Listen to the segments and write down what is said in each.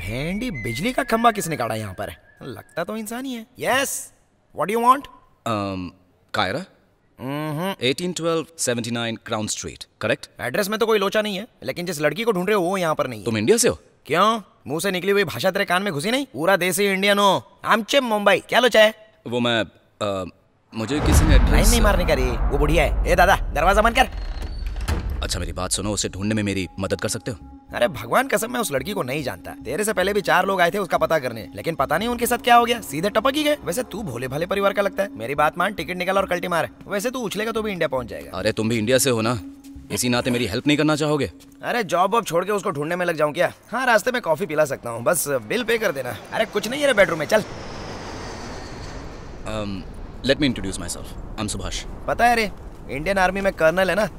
भेंडी बिजली का खंबा किसने काटा यहाँ पर? लगता तो इंसान ही है। Yes, what do you want? Kyra 1812 79 Crown Street, correct? Address में तो कोई लोचा नहीं है, लेकिन जिस लड़की को ढूंढ रहे हो वो यहाँ पर नहीं है। तुम इंडिया से हो? क्यों, मुंह से निकली हुई भाषा तेरे कान में घुसी नहीं? पूरा देसी इंडियन हो। आमचे मुंबई, क्या लोचा है? वो मैं मुझे किसी ने एड्रेस नहीं मारने का रे, वो बुढ़िया है। ए दादा, दरवाजा बंद कर। अच्छा मेरी बात सुनो, उसे ढूंढने में मेरी मदद कर सकते हो? अरे भगवान कसम, मैं उस लड़की को नहीं जानता। तेरे से पहले भी 4 लोग आए थे उसका पता करने, लेकिन पता नहीं उनके साथ क्या हो गया, सीधे टपक ही गए। वैसे तू भोले भाले परिवार का लगता है। मेरी बात मान, टिकट निकाल और कल्टी मार। वैसे तू उछलेगा तो भी इंडिया पहुंच जाएगा। अरे तुम भी इंडिया से हो ना, इसी नाते मेरी हेल्प नहीं करना चाहोगे? अरे जॉब वॉब छोड़ के उसको ढूंढने में लग जाऊं क्या? हाँ, रास्ते में कॉफी पिला सकता हूँ, बस बिल पे कर देना। अरे कुछ नहीं है बेडरूम में, चल। Let me introduce my self, I am Subhash. पता है रे, इंडियन आर्मी में कर्नल है ना।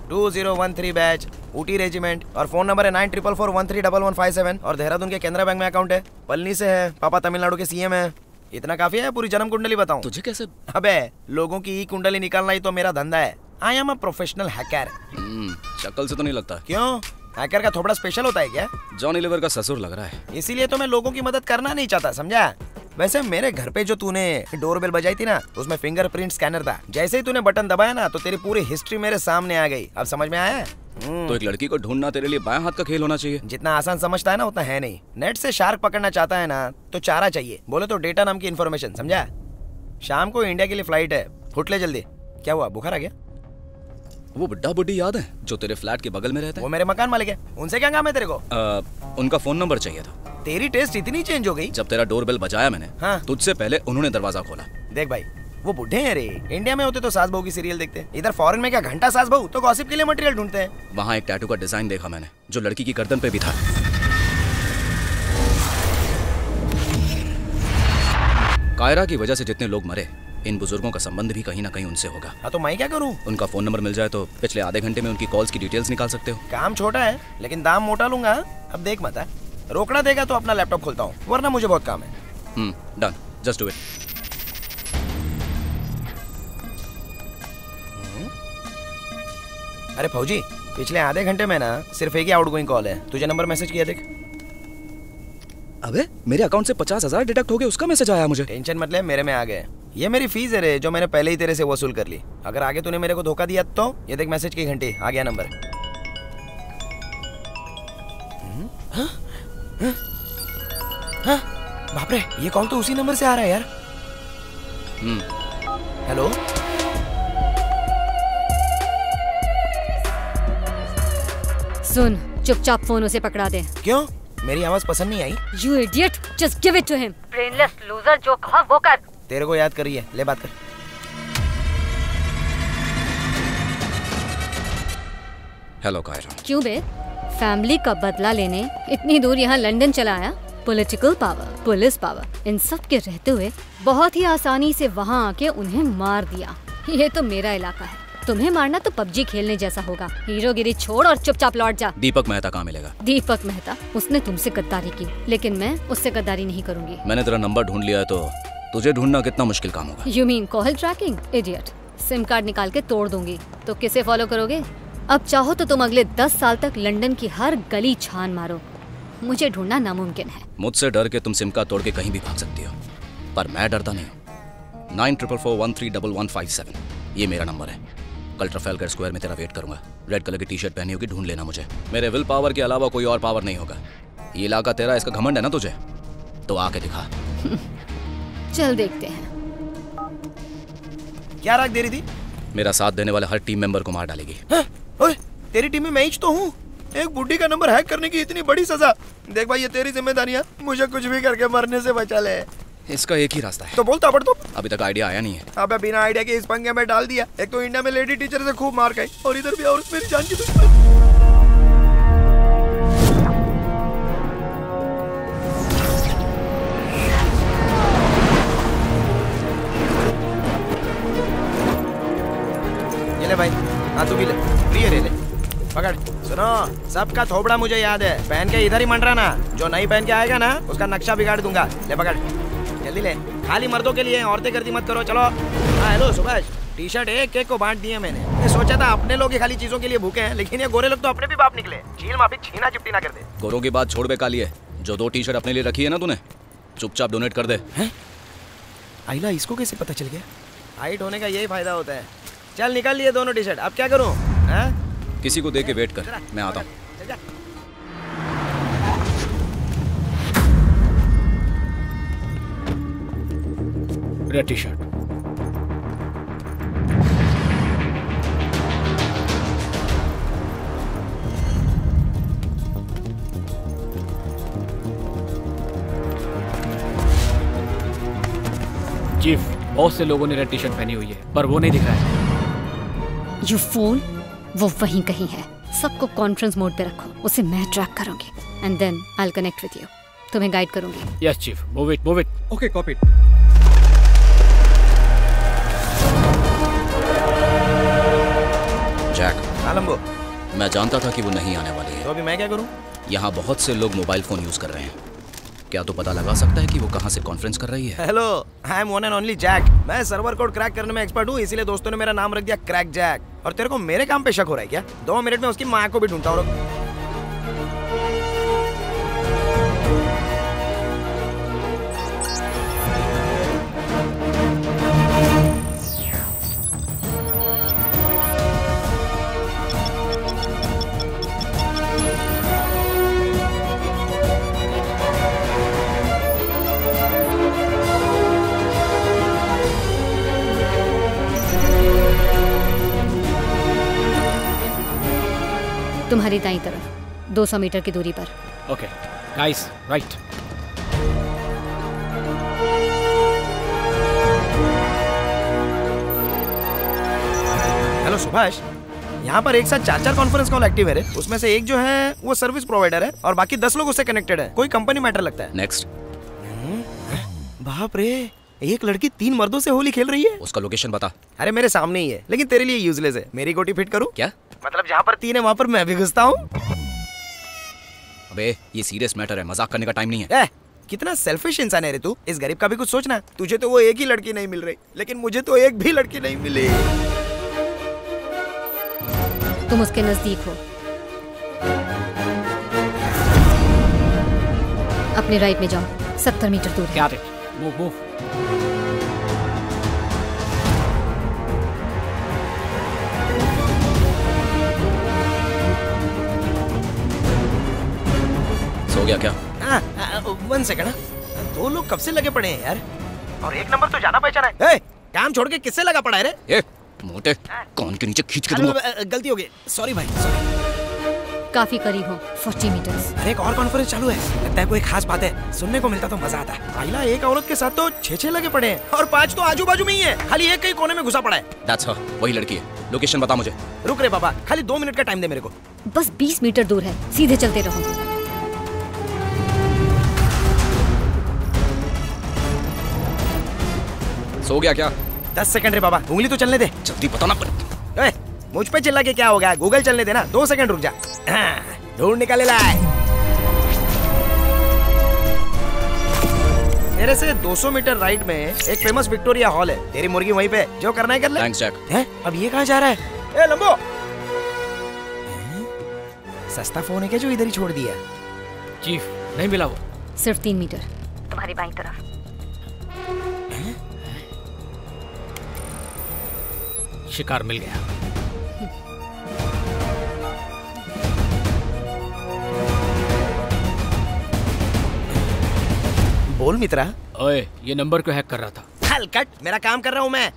2013 बैच, ऊटी रेजिमेंट, और फोन नंबर है 9444131157, और देहरादून के केनरा बैंक में अकाउंट है। पलनी से है, पापा तमिलनाडु के सीएम है। इतना काफी है? पूरी जन्म कुंडली बताऊं तुझे? कैसे? अबे लोगों की ई कुंडली निकालना ही तो मेरा धंधा है। I am a professional hacker. शक्ल से तो नहीं लगता। क्यों, हैकर का थोड़ा स्पेशल होता है क्या? जॉनी लीवर का ससुर लग रहा है। इसीलिए तो मैं लोगों की मदद करना नहीं चाहता, समझा? वैसे मेरे घर पे जो तूने डोरबेल बजाई थी ना, उसमें फिंगरप्रिंट स्कैनर था। जैसे ही तूने बटन दबाया ना, तो तेरी पूरी हिस्ट्री मेरे सामने आ गई। अब समझ में आया? तो एक लड़की को ढूंढना तेरे लिए बाएं हाथ का खेल होना चाहिए। जितना आसान समझता है ना उतना है नहीं। नेट से शार्क पकड़ना चाहता है ना, तो चारा चाहिए। बोले तो डेटा नाम की इन्फॉर्मेशन, समझा? शाम को इंडिया के लिए फ्लाइट है, उठ ले जल्दी। क्या हुआ, बुखार आ गया? वो बुड्ढा बुड्ढी याद है जो तेरे फ्लैट के बगल में रहता है? वो मेरे मकान मालिक है, उनसे क्या काम है तेरे को? उनका फोन नंबर चाहिए था। तेरी टेस्ट इतनी चेंज हो गई? जब तेरा डोरबेल बजाया मैंने, हाँ। तुझसे पहले उन्होंने दरवाजा खोला। देख भाई, वो बुढ़े हैं रे। इंडिया में होते तो सास बहू की सीरियल देखते, इधर फॉरेन में क्या घंटा सास बहू, तो गॉसिप के लिए मटेरियल ढूंढते हैं। वहाँ एक टैटू का डिजाइन देखा मैंने, जो लड़की की गर्दन पे भी था। कायरा की वजह से जितने लोग मरे, इन बुजुर्गों का संबंध भी कहीं ना कहीं उनसे होगा। हाँ, तो मैं क्या करूँ? उनका फोन नंबर मिल जाए तो पिछले आधे घंटे में उनकी कॉल्स की डिटेल्स निकाल सकते हो। काम छोटा है, लेकिन दाम मोटा लूंगा। अब देख मत है, रोकड़ा देगा तो अपना लैपटॉप खोलता हूँ, वरना मुझे बहुत काम है। Done, just do it. अरे फौजी, पिछले आधे घंटे में ना सिर्फ एक ही आउटगोइंग कॉल है। तुझे नंबर मैसेज किया, देख। अबे मेरे अकाउंट से 50,000 डिडक्ट हो गए, उसका मैसेज आया मुझे। टेंशन मत ले, मेरे में आ गए। ये मेरी फीस है रे, जो मैंने पहले ही तेरे से वसूल कर ली। अगर आगे तूने मेरे को धोखा दिया तो ये देख, मैसेज की घंटी, आ गया नंबर। बाप रे, ये कॉल तो उसी नंबर से आ रहा है यार। हेलो, सुन, चुपचाप फोन उसे पकड़ा दे। क्यों, मेरी आवाज पसंद नहीं आई? You idiot, just give it to him. Brainless loser, जो कहा वो कर। तेरे को याद करिए, ले बात कर। हेलो कायरा। क्यों बे, फैमिली का बदला लेने इतनी दूर यहाँ लंदन चला आया? पॉलिटिकल पावर, पुलिस पावर, इन सब के रहते हुए बहुत ही आसानी से वहाँ आके उन्हें मार दिया। ये तो मेरा इलाका है, तुम्हें मारना तो पबजी खेलने जैसा होगा। हीरोगिरी छोड़ और चुपचाप लौट जा। दीपक मेहता कहाँ मिलेगा? दीपक मेहता, उसने तुमसे गद्दारी की, लेकिन मैं उससे गद्दारी नहीं करूंगी। मैंने तेरा नंबर ढूंढ लिया है, तो तुझे ढूंढना कितना मुश्किल काम होगा? You mean call tracking? Idiot, SIM card निकाल के तोड़ दूंगी तो किसे फॉलो करोगे? अब चाहो तो तुम अगले 10 साल तक लंदन की हर गली छान मारो, मुझे ढूंढना नामुमकिन है। मुझसे डर के तुम सिम कार्ड तोड़ के कहीं भी भाग सकती हो, पर मैं डरता नहीं हूँ। 9444131157 ये मेरा नंबर है। कल ट्रफेलगर स्क्वायर में तेरा वेट करूंगा। रेड कलर की टी शर्ट पहनी होगी, ढूंढ लेना मुझे। मेरे विल पावर के अलावा कोई और पावर नहीं होगा। ये इलाका तेरा, इसका घमंड है ना तुझे, तो आके दिखा। चल देखते हैं। क्या राग दे रही थी? मेरा साथ देने वाले हर टीम मेंबर को मार डालेगी। ओए, तेरी टीम में मैं ही तो हूँ। एक बुड्ढी का नंबर हैक करने की इतनी बड़ी सजा। देख भाई, ये तेरी जिम्मेदारी है, मुझे कुछ भी करके मरने से बचा ले। इसका एक ही रास्ता है। तो बोलता पड़ तो। अभी तक आइडिया आया नहीं है। अबे बिना आइडिया के इस पंगे में डाल दिया। एक तो इंडिया में लेडी टीचर से खूब मार खाई, और इधर भी औरत मेरी जान की दुश्मन। ये ले भाई, हाँ तू भी ले, प्रिय ले। पकड़। सुनो, सबका थोबड़ा मुझे याद है, पहन के इधर ही मंडराना। जो नहीं पहन के आएगा ना, उसका नक्शा बिगाड़ दूंगा। ले पकड़, जल्दी ले। खाली मर्दों के लिए, औरतें गर्दी मत करो। चलो। हाँ हेलो सुभाष, टी शर्ट एक एक को बांट दिए मैंने। मैं सोचा था अपने लोग ही खाली चीजों के लिए भूखे हैं, लेकिन ये गोरे लोग तो अपने भी बाप निकले। झील माफी छीना चिपटी ना कर दे। गोरों की बात छोड़ बे कालिए, जो 2 टी शर्ट अपने लिए रखी है ना तूने, चुपचाप डोनेट कर दे। हैं? आइला इसको कैसे पता चल गया? हाइट होने का यही फायदा होता है। चल निकाल लिए दोनों टी शर्ट, अब क्या करूं? हैं? किसी को दे के वेट कर, मैं आता हूँ। चल जा। Red T shirt. चीफ, बहुत से लोगों ने रेड टी शर्ट पहनी हुई है, पर वो नहीं दिख रहा है। यू फूल, वो वहीं कहीं है। सबको कॉन्फ्रेंस मोड पे रखो, उसे मैं ट्रैक करूंगी and then I will connect with you. तुम्हें गाइड करूंगी। Yes chief, move it, move it. Okay, copy. Jack, Lambo, मैं जानता था कि वो नहीं आने वाली है। तो अभी मैं क्या करूं? यहाँ बहुत से लोग मोबाइल फोन यूज कर रहे हैं। क्या तो पता लगा सकता है कि वो कहाँ से कॉन्फ्रेंस कर रही है? Hello, I am one and only Jack. मैं सर्वर कोड क्रैक करने में एक्सपर्ट हूँ, इसीलिए दोस्तों ने मेरा नाम रख दिया क्रैक जैक। और तेरे को मेरे काम पे शक हो रहा है क्या? 2 मिनट में उसकी माँ को भी ढूंढता हूँ। तुम्हारी दाईं तरफ 200 मीटर की दूरी पर। Okay guys, right. Hello Subhash, यहाँ पर एक साथ 4 कॉन्फ्रेंस कॉल एक्टिव है रे। उसमें से एक जो है वो सर्विस प्रोवाइडर है और बाकी 10 लोग उससे कनेक्टेड है। कोई कंपनी मैटर लगता है। नेक्स्ट। बाप रे, एक लड़की 3 मर्दों से होली खेल रही है। उसका लोकेशन बता। अरे मेरे सामने ही है, लेकिन तेरे लिए यूजलेस है। मेरी गोटी फिट करूं? क्या? मतलब जहाँ पर 3 है वहाँ पर मैं भी घुसता हूँ। अबे ये सीरियस मैटर है, मजाक करने का टाइम नहीं है। कितना सेल्फिश इंसान है रे तू। इस गरीब का भी कुछ सोचना। तुझे तो वो एक ही लड़की नहीं मिल रही, लेकिन मुझे तो एक भी लड़की नहीं मिली। तुम उसके नजदीक हो। अपने राइट में जाओ, 70 मीटर दूर है। क्या रे? Move, move. सो गया क्या? 1 सेकंड। 2 लोग कब से लगे पड़े हैं यार, और एक नंबर तो जाना पहचाना है। ए, काम छोड़ के किससे लगा पड़ा है रे? ए, मोटे, कान के नीचे खींच के दूंगा। गलती हो गई, सॉरी भाई, सॉरी। काफी करीब हो, 40 मीटर। अरे एक और कॉन्फ्रेंस चालू है, लगता है कोई खास बात है। सुनने को मिलता तो मजा आता। आइला एक औरत के साथ तो 6 लगे पड़े हैं और 5 तो आजू बाजू में ही है। खाली एक कहीं कोने में घुसा पड़ा है। That's her, वही लड़की है। लोकेशन बता मुझे। रुक रे बाबा, खाली 2 मिनट का टाइम दे मेरे को। बस 20 मीटर दूर है, सीधे चलते रहो। सो गया क्या? 10 सेकंड रे बाबा, उंगली तो चलने दे। जल्दी बताना पड़ेगा। मुझ पे चिल्ला के क्या होगा? गूगल चलने देना। 2 सेकंड रुक जा। ढूंढ निकाले लाए। मेरे से 200 मीटर राइट में एक फेमस विक्टोरिया हॉल है। तेरी मुर्गी वहीं पे, जो करना है कर ले। Thanks Jack. हैं? अब ये कहाँ जा रहा है? ए लंबो, सस्ता फोन है क्या जो इधर ही छोड़ दिया? चीफ, नहीं मिला वो। सिर्फ 3 मीटर तुम्हारी बाईं तरफ। शिकार मिल गया। बोल मित्रा। ओए, ये नंबर क्यों हैक कर रहा था? हल कट, मेरा काम कर रहा हूँ मैं।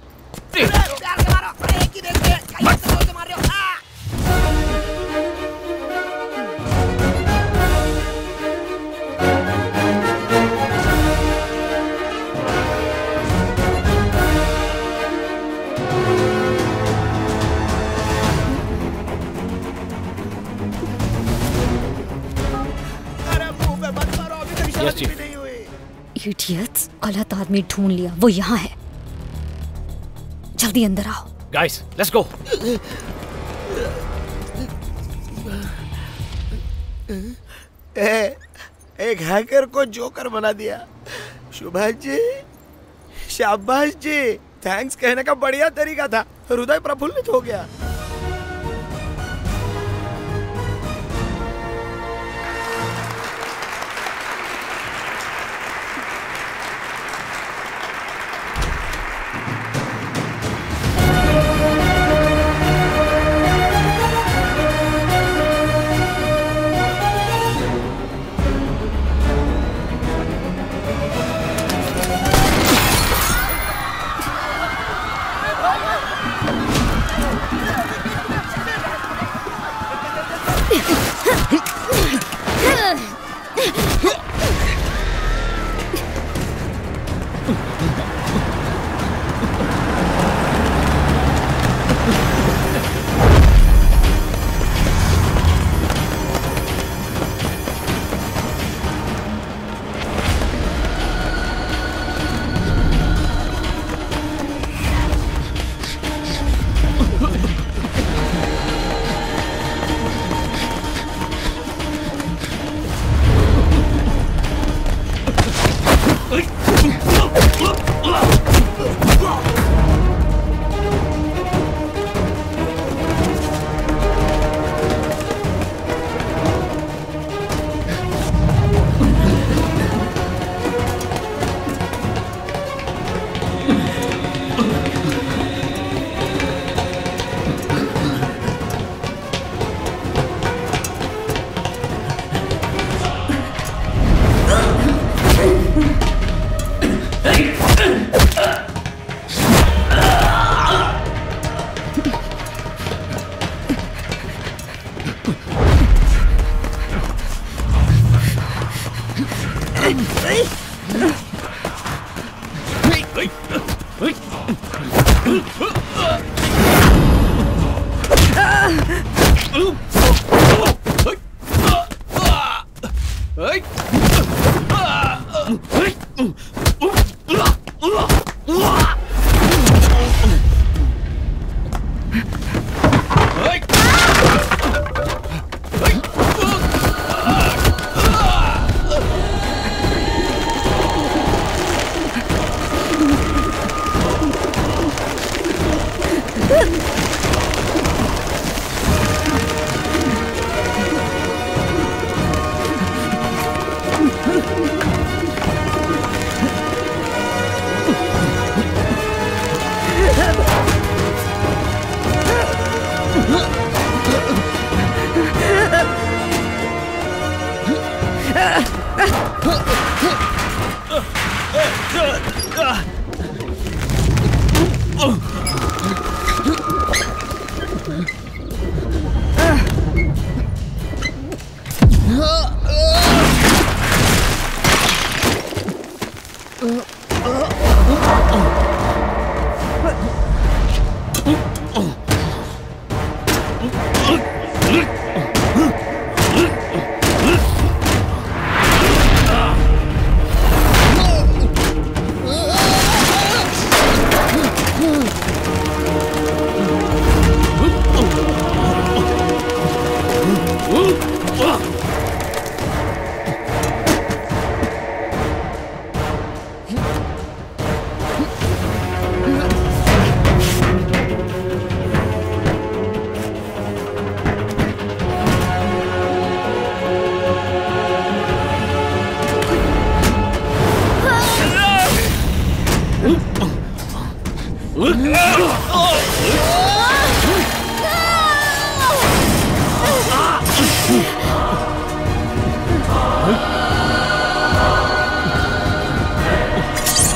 Yes, Chief. इडियट्स, गलत आदमी ढूंढ लिया। वो यहाँ है, जल्दी अंदर आओ। Guys, let's go. एक हैकर को जोकर बना दिया। सुभाष जी, शाबाश जी, थैंक्स कहने का बढ़िया तरीका था। हृदय प्रफुल्लित हो गया।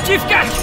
Chief Cat!